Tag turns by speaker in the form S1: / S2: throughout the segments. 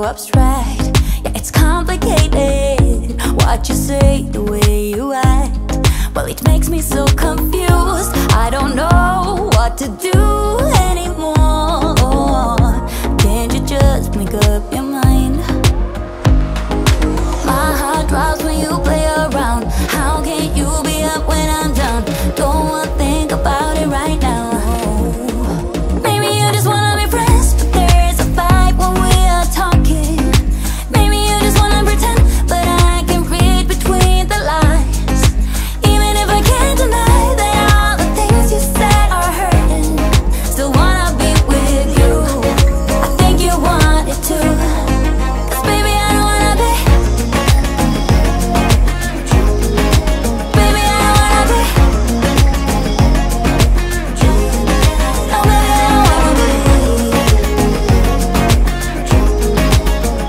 S1: so abstract. Yeah, it's complicated. What you say, the way you act, well, it makes me so confused. I don't know what to do anymore. Can't you just make up your mind? My heart drops when you play around. How can you be up when I'm down? Don't wanna think about it right now. Maybe you just wanna be friends, but there is a fight when we are talking. Maybe you just wanna pretend, but I can read between the lines. Even if I can't deny that all the things you said are hurting, still wanna be with you. I think you want it too. 'Cause baby, I don't wanna be. Baby, I don't wanna be. No, baby, I don't wanna be.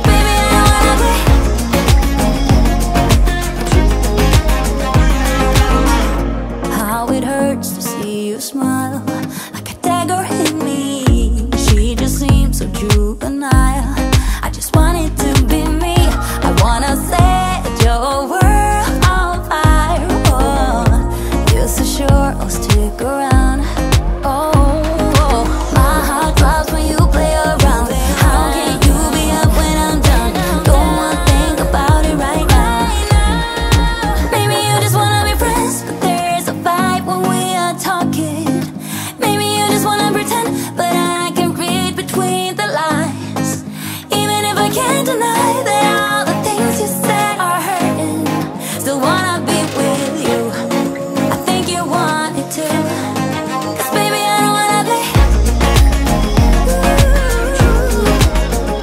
S1: Baby, I don't wanna be. How it hurts to see you smile, like a dagger hit me. She just seems so juvenile. I just want it to be me. I wanna set your world on fire. Oh, you're so sure I'll stick around. Oh, my heart drops when you play around. How can you be up when I'm down? Don't wanna think about it right now. Maybe you just wanna be friends, but there's a fight when we are talking. Maybe you just wanna pretend, but I can read between the lines. Even if I can't deny that all the things you said are hurting, still wanna be with you. I think you want it too. 'Cause baby, I don't wanna be.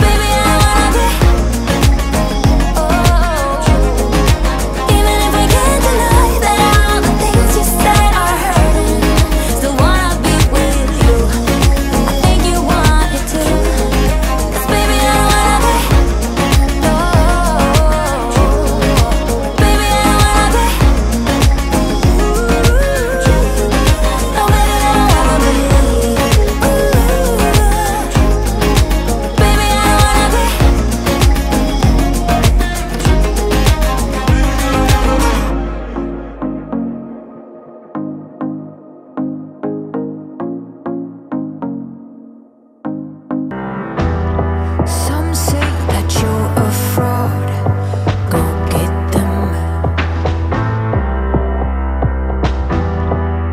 S1: Baby, I don't wanna be. Oh, even if I can't deny that all the things you said are hurting, still wanna be with you. I think you want it too. 'Cause baby, I don't wanna be. No, baby, I don't wanna be. No, baby, I don't wanna be. Baby, I don't wanna be. Some say that you're a fraud. Go get them.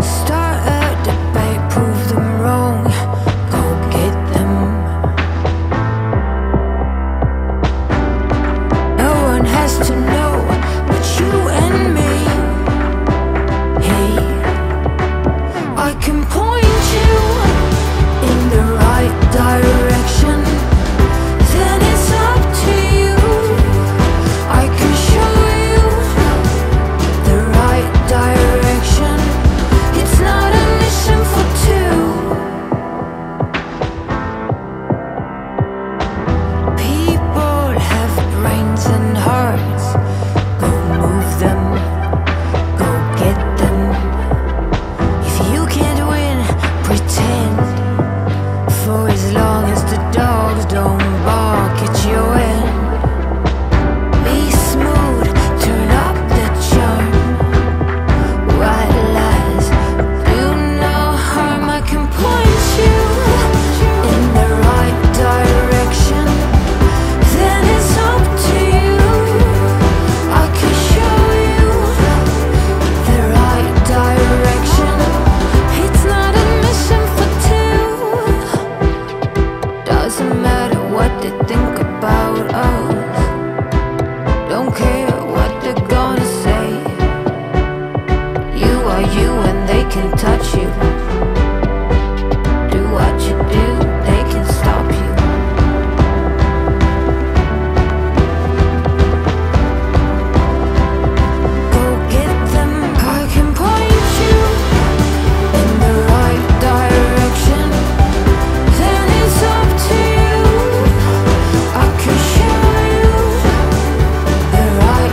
S1: Start a debate, prove them wrong. Go get them. No one has to know but you and me. Hey, I can point you in the right direction. Then it's up to you. I can show you the right direction. It's not a mission for two. People have brains and hearts. Go move them. Go get them. If you can't win, pretend. For as long as the dogs don't bark at your end. Be smooth, turn up the charm. White lies do no harm. I can point you in the right direction. Then it's up to you. I can show you the right direction. It's not a mission for two. Doesn't matter what they think about us. Don't care what they're gonna say. You are you and they can touch you. Do what you do, they can stop you. Go get them. I can point you in the right direction. Then it's up to you. I can show you the right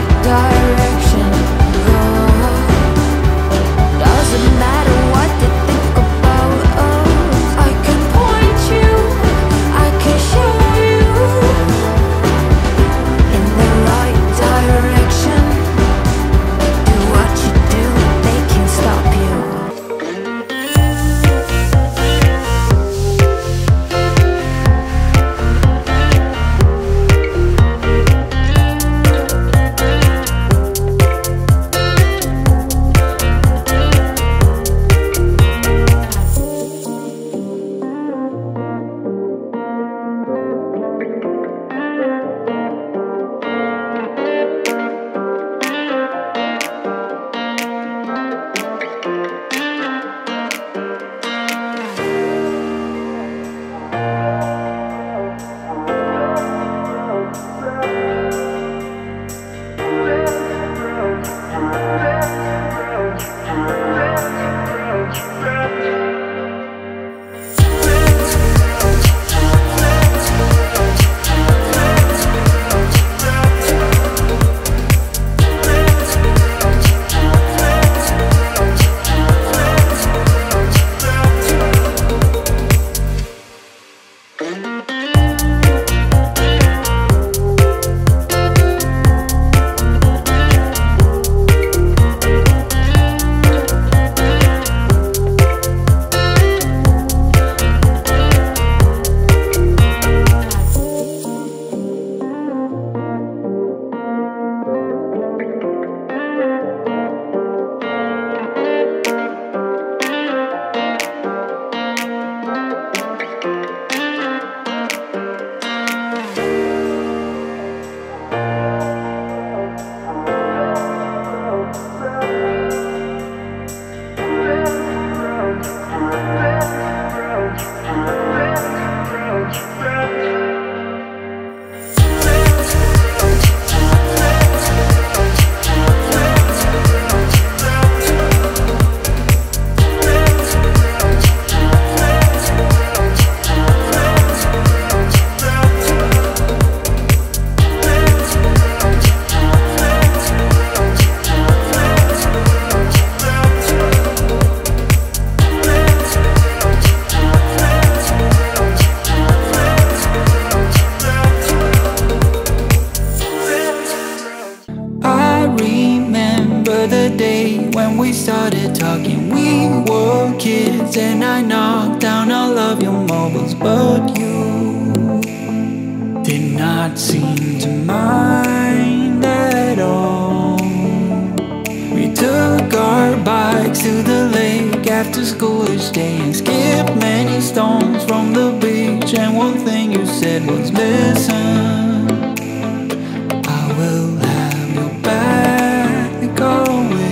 S2: when we started talking. We were kids and I knocked down all of your marbles, but you did not seem to mind at all. We took our bikes to the lake after school each day and skipped many stones from the beach. And one thing you said was, listen, I will have your back always.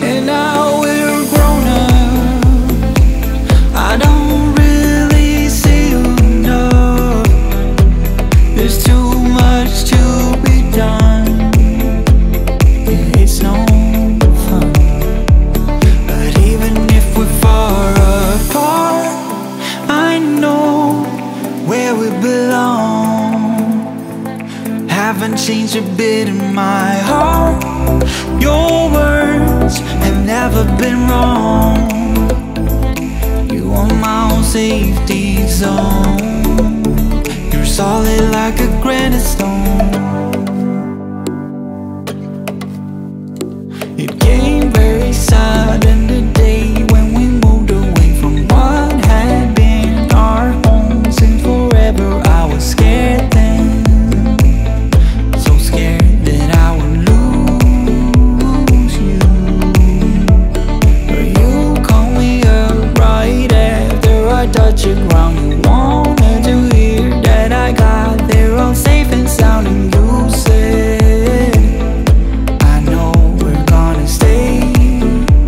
S2: And now we're grown up, I don't really see you enough. There's too much to be done, yeah, it's no fun. But even if we're far apart, I know where we belong. Haven't changed a bit in my heart. Your words have never been wrong. You are my own safety zone. You're solid like a granite stone. It came very sudden today when we moved away from what had been our home since forever. I was scared then, so scared that I would lose you. But you called me up right after I touched the ground. You wanted to hear that I got there all safe and sound. And you said, I know we're gonna stay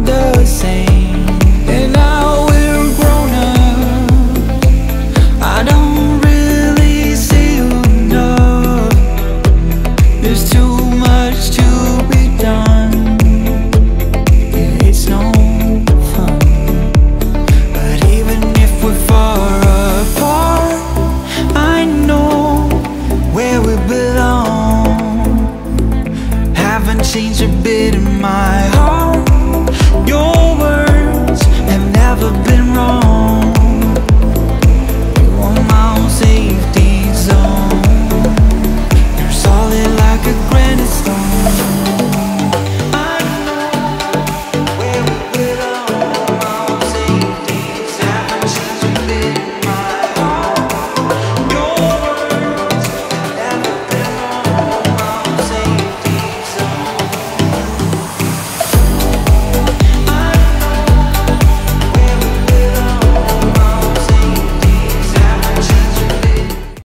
S2: the same. And now we're grown up, I don't really see you enough. There's too much to be done, yeah, it's no fun. But even if we're far apart, I know where we belong. Haven't changed a bit in my heart. Your words have never been wrong.